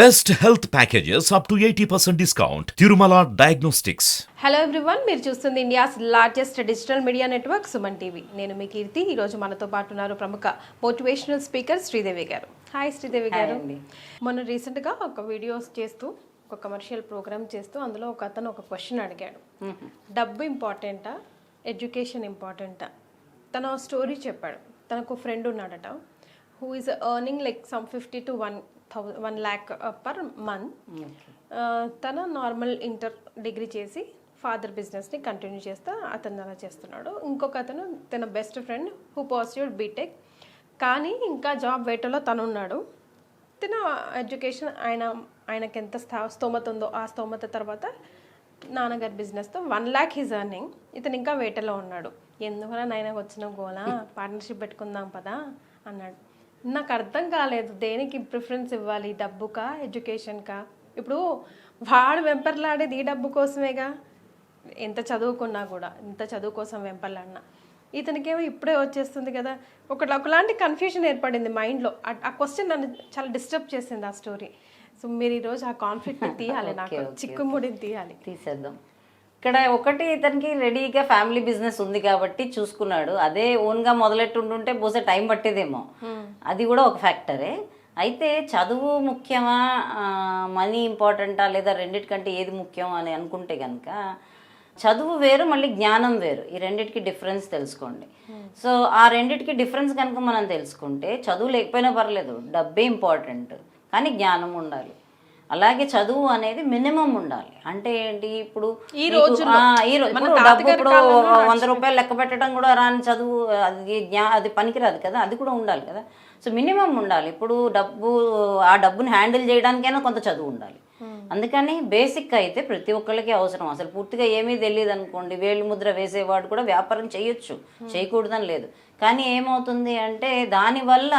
Best health packages up to 80% discount. Tirumala Diagnostics. Hello everyone, మీరు చూస్తుంది India's largest digital media network Suman TV. నేను మీ కీర్తి. ఈరోజు మనతో పాటు ఉన్నారు ప్రముఖ మోటివేషనల్ స్పీకర్ శ్రీదేవి గారు. హాయ్ శ్రీదేవి గారు. మొన్న రీసెంట్గా ఒక వీడియోస్ చేస్తూ ఒక కమర్షియల్ ప్రోగ్రామ్ చేస్తూ అందులో ఒక అతను ఒక క్వశ్చన్ అడిగాడు, డబ్బు ఇంపార్టెంటా, ఎడ్యుకేషన్ ఇంపార్టెంటా? తన స్టోరీ చెప్పాడు. తనకు ఫ్రెండ్ ఉన్నాడట, who is earning like some 50 to 1 lakh per month. తన నార్మల్ ఇంటర్ డిగ్రీ చేసి ఫాదర్ బిజినెస్ని కంటిన్యూ చేస్తా అతను అలా చేస్తున్నాడు. ఇంకొక అతను తన best friend who pursued BTech, కానీ ఇంకా జాబ్ వేటలో తను ఉన్నాడు. తన ఎడ్యుకేషన్ ఆయనకి ఎంత స్తోమత ఉందో ఆ స్తోమత తర్వాత నాన్నగారి బిజినెస్తో 1 lakh ఈజ్ ఎర్నింగ్. ఇతను ఇంకా వేటలో ఉన్నాడు. ఎందుకన్నా నాయనకు వచ్చిన గోలా, పార్ట్నర్షిప్ పెట్టుకుందాం పదా అన్నాడు. నాకు అర్థం కాలేదు, దేనికి ప్రిఫరెన్స్ ఇవ్వాలి, డబ్బుకా ఎడ్యుకేషన్కా? ఇప్పుడు వాడు వెంపర్లాడేది ఈ డబ్బు కోసమేగా. ఎంత చదువుకున్నా కూడా, ఎంత చదువు కోసం వెంపర్లాడినా ఇతనికేమో ఇప్పుడే వచ్చేస్తుంది కదా. ఒకలాంటి కన్ఫ్యూజన్ ఏర్పడింది మైండ్లో. ఆ క్వశ్చన్ నన్ను చాలా డిస్టర్బ్ చేసింది ఆ స్టోరీ. సో మీరు ఈరోజు ఆ కాన్ఫ్లిక్ట్ని తీయాలి, నాకు చిక్కుముడిని తీసేద్దాం. ఇక్కడ ఒకటి, ఇతనికి రెడీగా ఫ్యామిలీ బిజినెస్ ఉంది కాబట్టి చూసుకున్నాడు. అదే ఓన్గా మొదలెట్టుంటుంటే బహుశా టైం పట్టేదేమో. అది కూడా ఒక ఫ్యాక్టరే. అయితే చదువు ముఖ్యమా, మనీ ఇంపార్టెంటా, లేదా రెండిటికంటే ఏది ముఖ్యం అని అనుకుంటే కనుక చదువు వేరు, మళ్ళీ జ్ఞానం వేరు. ఈ రెండిటికి డిఫరెన్స్ తెలుసుకోండి. సో ఆ రెండిటికి డిఫరెన్స్ కనుక మనం తెలుసుకుంటే చదువు లేకపోయినా పర్లేదు, డబ్బే ఇంపార్టెంట్, కానీ జ్ఞానం ఉండాలి. అలాగే చదువు అనేది మినిమం ఉండాలి. అంటే ఏంటి, ఇప్పుడు డబ్బు ఇప్పుడు 100 రూపాయలు లెక్క పెట్టడం కూడా రాని చదువు, అది పనికిరాదు కదా, అది కూడా ఉండాలి కదా. సో మినిమం ఉండాలి. ఇప్పుడు ఆ డబ్బుని హ్యాండిల్ చేయడానికైనా కొంత చదువు ఉండాలి. అందుకని బేసిక్ అయితే ప్రతి ఒక్కరికి అవసరం. అసలు పూర్తిగా ఏమీ తెలియదు అనుకోండి, వేలు ముద్ర వేసేవాడు కూడా వ్యాపారం చేయొచ్చు, చేయకూడదని లేదు. కానీ ఏమవుతుంది అంటే దానివల్ల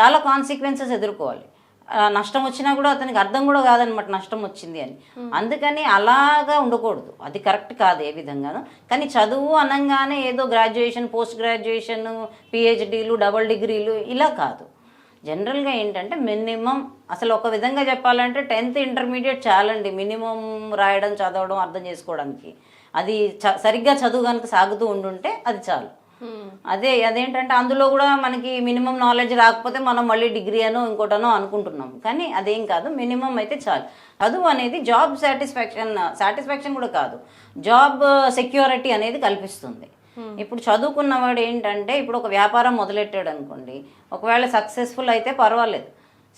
చాలా కాన్సిక్వెన్సెస్ ఎదుర్కోవాలి. నష్టం వచ్చినా కూడా అతనికి అర్థం కూడా కాదనమాట నష్టం వచ్చింది అని. అందుకని అలాగా ఉండకూడదు, అది కరెక్ట్ కాదు ఏ విధంగానూ. కానీ చదువు అనగానే ఏదో గ్రాడ్యుయేషన్, పోస్ట్ గ్రాడ్యుయేషన్, పిహెచ్డీలు, డబుల్ డిగ్రీలు ఇలా కాదు. జనరల్గా ఏంటంటే మినిమం, అసలు ఒక విధంగా చెప్పాలంటే 10th ఇంటర్మీడియట్ చాలండి మినిమం రాయడం, చదవడం, అర్థం చేసుకోవడానికి. అది సరిగ్గా చదువు కనుక సాగుతూ ఉండుంటే అది చాలు. అదేంటంటే అందులో కూడా మనకి మినిమం నాలెడ్జ్ రాకపోతే మనం మళ్ళీ డిగ్రీ అనో ఇంకోటనో అనుకుంటున్నాం. కానీ అదేం కాదు, మినిమం అయితే చాలు. చదువు అనేది జాబ్ సాటిస్ఫాక్షన్ కూడా కాదు, జాబ్ సెక్యూరిటీ అనేది కల్పిస్తుంది. ఇప్పుడు చదువుకున్నవాడు ఏంటంటే, ఇప్పుడు ఒక వ్యాపారం మొదలెట్టాడు అనుకోండి, ఒకవేళ సక్సెస్ఫుల్ అయితే పర్వాలేదు,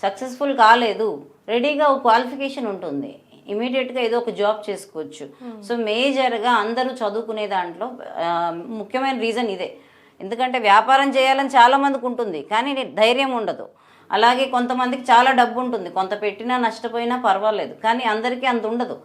సక్సెస్ఫుల్ కాలేదు, రెడీగా ఒక క్వాలిఫికేషన్ ఉంటుంది, ఇమీడియట్గా ఏదో ఒక జాబ్ చేసుకోవచ్చు. సో మేజర్గా అందరూ చదువుకునే దాంట్లో ముఖ్యమైన రీజన్ ఇదే. ఎందుకంటే వ్యాపారం చేయాలని చాలామందికి ఉంటుంది, కానీ ధైర్యం ఉండదు. అలాగే కొంతమందికి చాలా డబ్బు ఉంటుంది, కొంత పెట్టినా నష్టపోయినా పర్వాలేదు, కానీ అందరికీ అంత ఉండదు.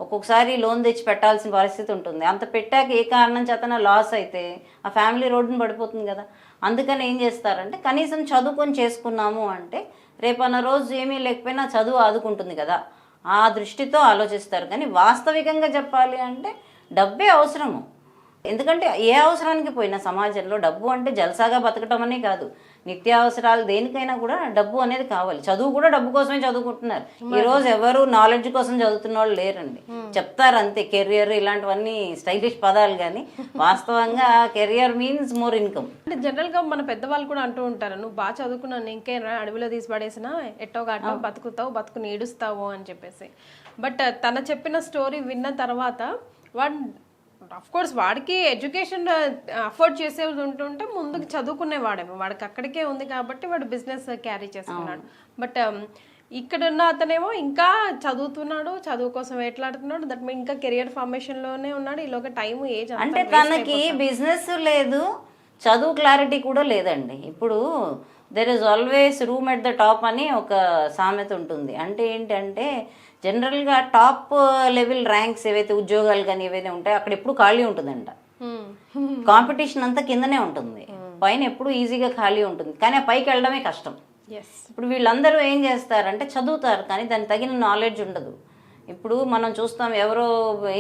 ఒక్కొక్కసారి లోన్ తెచ్చి పెట్టాల్సిన పరిస్థితి ఉంటుంది. అంత పెట్టాక ఏ కారణం చేతన లాస్ అయితే ఆ ఫ్యామిలీ రోడ్డును పడిపోతుంది కదా. అందుకని ఏం చేస్తారంటే, కనీసం చదువుకొని చేసుకున్నాము అంటే రేపన్న రోజు ఏమీ లేకపోయినా చదువు ఆదుకుంటుంది కదా, ఆ దృష్టితో ఆలోచిస్తారు. కానీ వాస్తవికంగా చెప్పాలి అంటే డబ్బే అవసరము. ఎందుకంటే ఏ అవసరానికి పోయినా సమాజంలో డబ్బు అంటే జల్సాగా బతకటం అనే కాదు, నిత్యావసరాలు దేనికైనా కూడా డబ్బు అనేది కావాలి. చదువు కూడా డబ్బు కోసమే చదువుకుంటున్నారు. ఈరోజు ఎవరు నాలెడ్జ్ కోసం చదువుతున్న వాళ్ళు లేరండి. చెప్తారు అంతే, కెరియర్ ఇలాంటివన్నీ స్టైలిష్ పదాలు, కానీ వాస్తవంగా కెరియర్ మీన్స్ మోర్ ఇన్కమ్. అంటే జనరల్గా మన పెద్దవాళ్ళు కూడా అంటూ ఉంటారు, నువ్వు బాగా చదువుకున్నాను ఇంకేనా అడవిలో తీసి పడేసినా ఎట్టో గాటో బతుకుతావు, బతుకు నీడుస్తావు అని చెప్పేసి. బట్ తన చెప్పిన స్టోరీ విన్న తర్వాత కోర్స్ వాడికి ఎడ్యుకేషన్ అఫోర్డ్ చేసేది ఉంటుంటే ముందుకు చదువుకునేవాడేమో, వాడికి అక్కడికే ఉంది కాబట్టి వాడు బిజినెస్ క్యారీ చేసుకున్నాడు. బట్ ఇక్కడున్న అతనేమో ఇంకా చదువుతున్నాడు, చదువు కోసం వేట్లాడుతున్నాడు, దట్ మీన్ ఇంకా కెరియర్ ఫార్మేషన్లోనే ఉన్నాడు. ఈలోగా టైం ఏజ్ అంటే తనకి బిజినెస్ లేదు, చదువు క్లారిటీ కూడా లేదండి. ఇప్పుడు there is always room at the top అని ఒక సామెత ఉంటుంది. అంటే ఏంటంటే జనరల్గా టాప్ లెవెల్ ర్యాంక్స్ ఏవైతే ఉద్యోగాలు కానీ ఏవైతే ఉంటాయో అక్కడ ఎప్పుడు ఖాళీ ఉంటుందంట. కాంపిటీషన్ అంతా కిందనే ఉంటుంది, పైన ఎప్పుడు ఈజీగా ఖాళీ ఉంటుంది, కానీ ఆ పైకి వెళ్ళడమే కష్టం. ఇప్పుడు వీళ్ళందరూ ఏం చేస్తారంటే చదువుతారు, కానీ దానికి తగిన నాలెడ్జ్ ఉండదు. ఇప్పుడు మనం చూస్తాం, ఎవరో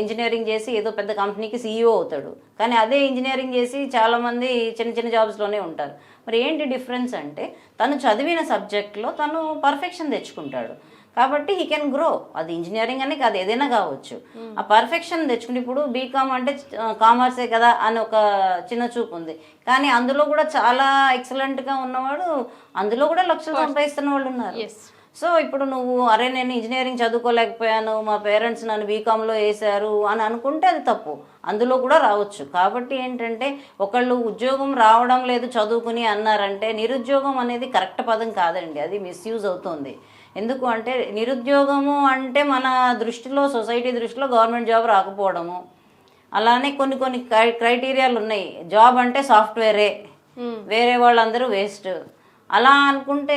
ఇంజనీరింగ్ చేసి ఏదో పెద్ద కంపెనీకి సీఈఓ అవుతాడు, కానీ అదే ఇంజనీరింగ్ చేసి చాలామంది చిన్న చిన్న జాబ్స్లోనే ఉంటారు. మరి ఏంటి డిఫరెన్స్ అంటే, తను చదివిన సబ్జెక్ట్లో తను పర్ఫెక్షన్ తెచ్చుకుంటాడు, కాబట్టి హీ కెన్ గ్రో. అది ఇంజనీరింగ్ అని కాదు, ఏదైనా కావచ్చు. ఆ పర్ఫెక్షన్ తెచ్చుకుంటే ఇప్పుడు బీకామ్ అంటే కామర్సే కదా అని ఒక చిన్న చూపు ఉంది, కానీ అందులో కూడా చాలా ఎక్సలెంట్గా ఉన్నవాడు, అందులో కూడా లక్షలు సంపాదిస్తున్న వాళ్ళు ఉన్నారు. సో ఇప్పుడు నువ్వు అరే నేను ఇంజనీరింగ్ చదువుకోలేకపోయాను, మా పేరెంట్స్ నన్ను బీకామ్లో వేశారు అని అనుకుంటే అది తప్పు. అందులో కూడా రావచ్చు. కాబట్టి ఏంటంటే ఒకళ్ళు ఉద్యోగం రావడం లేదు చదువుకుని అన్నారంటే నిరుద్యోగం అనేది కరెక్ట్ పదం కాదండి, అది మిస్యూజ్ అవుతుంది. ఎందుకు అంటే నిరుద్యోగము అంటే మన దృష్టిలో, సొసైటీ దృష్టిలో గవర్నమెంట్ జాబ్ రాకపోవడము, అలానే కొన్ని కొన్ని క్రైటీరియాలు ఉన్నాయి. జాబ్ అంటే సాఫ్ట్వేరే, వేరే వాళ్ళందరూ వేస్ట్ అలా అనుకుంటే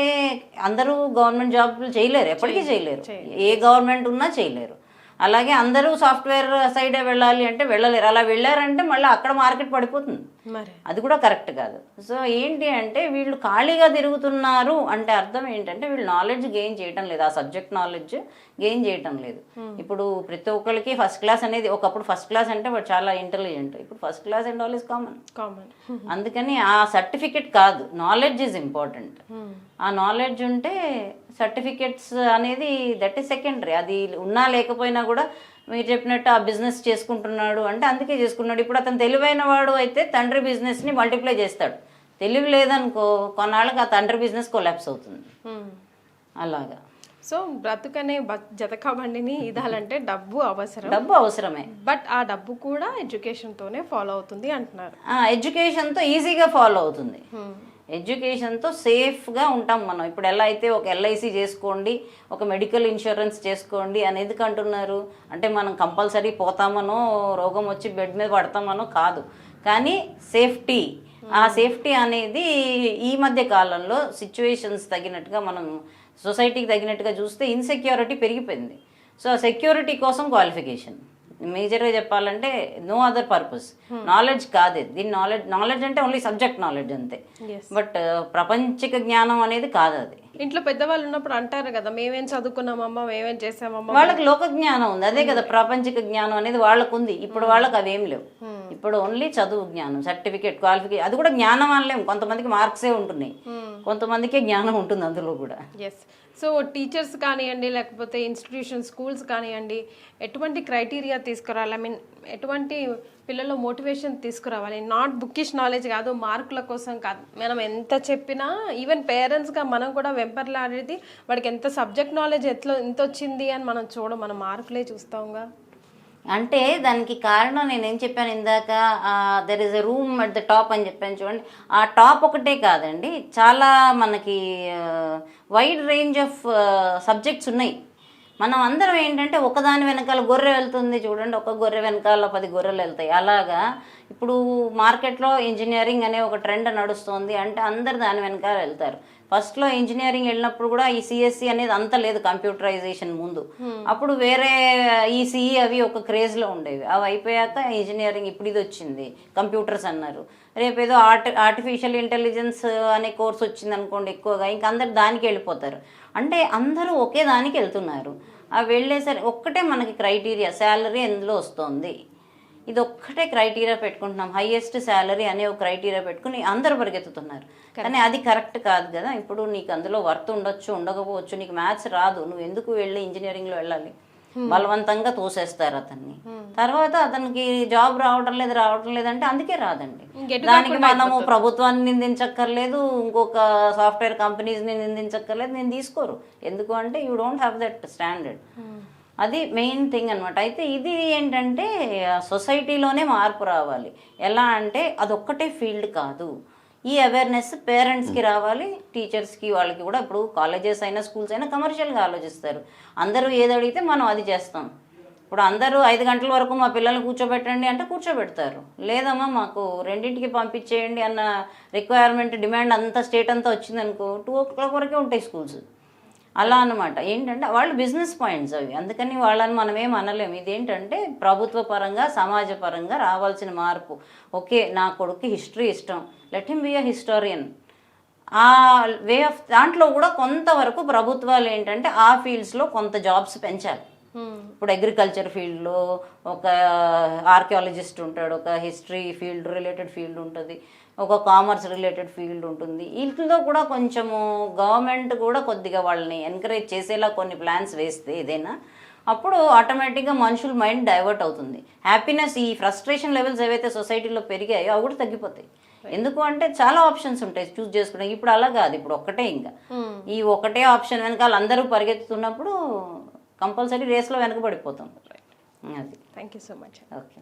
అందరూ గవర్నమెంట్ జాబ్లు చేయలేరు, ఎప్పటికీ చేయలేరు. ఏ గవర్నమెంట్ ఉన్నా చేయలేరు. అలాగే అందరూ సాఫ్ట్వేర్ సైడే వెళ్ళాలి అంటే వెళ్ళలేరు. అలా వెళ్ళారంటే మళ్ళీ అక్కడ మార్కెట్ పడిపోతుంది, అది కూడా కరెక్ట్ కాదు. సో ఏంటి అంటే వీళ్ళు ఖాళీగా తిరుగుతున్నారు అంటే అర్థం ఏంటంటే వీళ్ళు నాలెడ్జ్ గెయిన్ చేయటం లేదు, ఆ సబ్జెక్ట్ నాలెడ్జ్ గెయిన్ చేయటం లేదు. ఇప్పుడు ప్రతి ఒక్కరికి ఫస్ట్ క్లాస్ అనేది, ఒకప్పుడు ఫస్ట్ క్లాస్ అంటే వాడు చాలా ఇంటెలిజెంట్, ఇప్పుడు first class and all is common. అందుకని ఆ సర్టిఫికెట్ కాదు, నాలెడ్జ్ ఈజ్ ఇంపార్టెంట్. ఆ నాలెడ్జ్ ఉంటే సర్టిఫికెట్స్ అనేది దట్ ఈస్ సెకండరీ. అది ఉన్నా లేకపోయినా కూడా మీరు చెప్పినట్టు ఆ బిజినెస్ చేసుకుంటున్నాడు అంటే అందుకే చేసుకున్నాడు. ఇప్పుడు అతను తెలివైన వాడు అయితే తండ్రి బిజినెస్ని మల్టిప్లై చేస్తాడు. తెలివి లేదనుకో కొన్నాళ్ళకి ఆ తండ్రి బిజినెస్ కొలాప్స్ అవుతుంది. అలాగా. సో బ్రతుకనే జతకా బండిని ఇదాలంటే డబ్బు అవసరమే. బట్ ఆ డబ్బు కూడా ఎడ్యుకేషన్తోనే ఫాలో అవుతుంది అంటున్నారు. ఎడ్యుకేషన్తో ఈజీగా ఫాలో అవుతుంది. ఎడ్యుకేషన్తో సేఫ్గా ఉంటాం మనం. ఇప్పుడు ఎలా అయితే ఒక ఎల్ఐసి చేసుకోండి, ఒక మెడికల్ ఇన్సూరెన్స్ చేసుకోండి అని ఎందుకు అంటున్నారు అంటే మనం కంపల్సరీ పోతామనో రోగం వచ్చి బెడ్ మీద పడతామనో కాదు, కానీ సేఫ్టీ. ఆ సేఫ్టీ అనేది ఈ మధ్య కాలంలో సిచ్యువేషన్స్ తగినట్టుగా మనం సొసైటీకి తగినట్టుగా చూస్తే ఇన్సెక్యూరిటీ పెరిగిపోయింది. సో ఆ సెక్యూరిటీ కోసం క్వాలిఫికేషన్ మేజర్గా చెప్పాలంటే నో అదర్ పర్పస్. నాలెడ్జ్ కాదు దీని. నాలెడ్జ్ అంటే ఓన్లీ సబ్జెక్ట్ నాలెడ్జ్ అంతే, బట్ ప్రపంచిక జ్ఞానం అనేది కాదు అది. ఇంట్లో పెద్దవాళ్ళు ఉన్నప్పుడు అంటారు కదా మేమేం చదువుకున్నామమ్మా, మేమేం చేసామమ్మా. వాళ్ళకి లోక జ్ఞానం ఉంది, అదే కదా ప్రపంచిక జ్ఞానం అనేది వాళ్ళకు ఉంది. ఇప్పుడు వాళ్ళకి అవేం లేవు. ఇప్పుడు ఓన్లీ చదువు జ్ఞానం, సర్టిఫికేట్, క్వాలిఫికేషన్. అది కూడా జ్ఞానం అనలేము, కొంతమందికి మార్క్సే ఉంటున్నాయి, కొంతమందికే జ్ఞానం ఉంటుంది అందులో కూడా. సో టీచర్స్ కానివ్వండి, లేకపోతే ఇన్స్టిట్యూషన్ స్కూల్స్ కానివ్వండి, ఎటువంటి క్రైటీరియా తీసుకురావాలి? ఐ మీన్ ఎటువంటి పిల్లల్లో మోటివేషన్ తీసుకురావాలి? నాట్ బుక్కిష్ నాలెడ్జ్ కాదు, మార్కుల కోసం కాదు. మనం ఎంత చెప్పినా ఈవెన్ పేరెంట్స్గా మనం కూడా వెంపర్లాడేది వాడికి ఎంత సబ్జెక్ట్ నాలెడ్జ్ ఎంత వచ్చింది అని మనం మన మార్కులే చూస్తాంగా. అంటే దానికి కారణం నేనేం చెప్పాను ఇందాక, there is a room at the top అని చెప్పాను చూడండి. ఆ టాప్ ఒకటే కాదండి, చాలా మనకి వైడ్ రేంజ్ ఆఫ్ సబ్జెక్ట్స్ ఉన్నాయి. మనం అందరం ఏంటంటే ఒకదాని వెనకాల గొర్రె వెళ్తుంది చూడండి, ఒక గొర్రె వెనకాల 10 గొర్రెలు వెళ్తాయి. అలాగా ఇప్పుడు మార్కెట్లో ఇంజనీరింగ్ అనే ఒక ట్రెండ్ నడుస్తుంది అంటే అందరు దాని వెనకాల వెళ్తారు. ఫస్ట్లో ఇంజనీరింగ్ వెళ్ళినప్పుడు కూడా ఈ సిఎస్సి అనేది అంత లేదు కంప్యూటరైజేషన్ ముందు. అప్పుడు వేరే ఈసీఈ అవి ఒక క్రేజ్లో ఉండేవి. అవి అయిపోయాక ఇంజనీరింగ్ ఇప్పుడు ఇది వచ్చింది, కంప్యూటర్స్ అన్నారు. రేపేదో ఆర్టిఫిషియల్ ఇంటెలిజెన్స్ అనే కోర్స్ వచ్చింది అనుకోండి ఎక్కువగా, ఇంక అందరు దానికి వెళ్ళిపోతారు. అంటే అందరూ ఒకే దానికి వెళ్తున్నారు. అవి వెళ్ళేసరి ఒక్కటే మనకి క్రైటీరియా, శాలరీ ఎందులో వస్తుంది, ఇది ఒక్కటే క్రైటీరియా పెట్టుకుంటున్నాం. హైయెస్ట్ శాలరీ అనే ఒక క్రైటీరియా పెట్టుకుని అందరూ పరిగెత్తుతున్నారు. కానీ అది కరెక్ట్ కాదు కదా. ఇప్పుడు నీకు అందులో వర్త్ ఉండొచ్చు, ఉండకపోవచ్చు, నీకు మ్యాథ్స్ రాదు, నువ్వు ఎందుకు వెళ్ళి ఇంజనీరింగ్లో వెళ్ళాలి? బలవంతంగా తోసేస్తారు అతన్ని. తర్వాత అతనికి జాబ్ రావడం లేదంటే అందుకే రాదండి. దానికి మనము ప్రభుత్వాన్ని నిందించక్కర్లేదు, ఇంకొక సాఫ్ట్వేర్ కంపెనీస్ని నిందించక్కర్లేదు, నేను తీసుకోరు. ఎందుకు అంటే you don't have that standard. అది మెయిన్ థింగ్ అనమాట. అయితే ఇది ఏంటంటే సొసైటీలోనే మార్పు రావాలి. ఎలా అంటే అదొక్కటే ఫీల్డ్ కాదు, ఈ అవేర్నెస్ పేరెంట్స్కి రావాలి, టీచర్స్కి, వాళ్ళకి కూడా. ఇప్పుడు కాలేజెస్ అయినా స్కూల్స్ అయినా కమర్షియల్గా ఆలోచిస్తారు. అందరూ ఏది అడిగితే మనం అది చేస్తాం. ఇప్పుడు అందరూ 5 గంటల వరకు మా పిల్లల్ని కూర్చోబెట్టండి అంటే కూర్చోబెడతారు. లేదమ్మా మాకు 2ంటికి పంపించేయండి అన్న రిక్వైర్మెంట్, డిమాండ్ అంతా స్టేట్ అంతా వచ్చిందనుకో 2 o'clock వరకే ఉంటాయి స్కూల్స్. అలా అనమాట. ఏంటంటే వాళ్ళు బిజినెస్ పాయింట్స్ అవి, అందుకని వాళ్ళని మనం ఏం అనలేము. ఇదేంటంటే ప్రభుత్వ పరంగా, సమాజ పరంగా రావాల్సిన మార్పు. ఓకే, నా కొడుకు హిస్టరీ ఇష్టం, let him be a historian. ఆ వే ఆఫ్ దాంట్లో కూడా కొంతవరకు ప్రభుత్వాలు ఏంటంటే ఆ ఫీల్డ్స్లో కొంత జాబ్స్ పెంచాలి. ఇప్పుడు అగ్రికల్చర్ ఫీల్డ్లో ఒక ఆర్కియాలజిస్ట్ ఉంటాడు, ఒక హిస్టరీ ఫీల్డ్ రిలేటెడ్ ఫీల్డ్ ఉంటుంది, ఒక కామర్స్ రిలేటెడ్ ఫీల్డ్ ఉంటుంది. వీటిలో కూడా కొంచెము గవర్నమెంట్ కూడా కొద్దిగా వాళ్ళని ఎంకరేజ్ చేసేలా కొన్ని ప్లాన్స్ వేస్తే ఏదైనా, అప్పుడు ఆటోమేటిక్గా మనుషుల మైండ్ డైవర్ట్ అవుతుంది. హ్యాపీనెస్, ఈ ఫ్రస్ట్రేషన్ లెవెల్స్ ఏవైతే సొసైటీలో పెరిగాయో అవి కూడా తగ్గిపోతాయి. ఎందుకు అంటే చాలా ఆప్షన్స్ ఉంటాయి చూస్ చేసుకునే. ఇప్పుడు అలా కాదు, ఇప్పుడు ఒక్కటే, ఇంకా ఈ ఒకటే ఆప్షన్ వెనకాల అందరూ పరిగెత్తుతున్నప్పుడు కంపల్సరీ రేస్లో వెనకబడిపోతాం. అది. Thank you so much. Okay.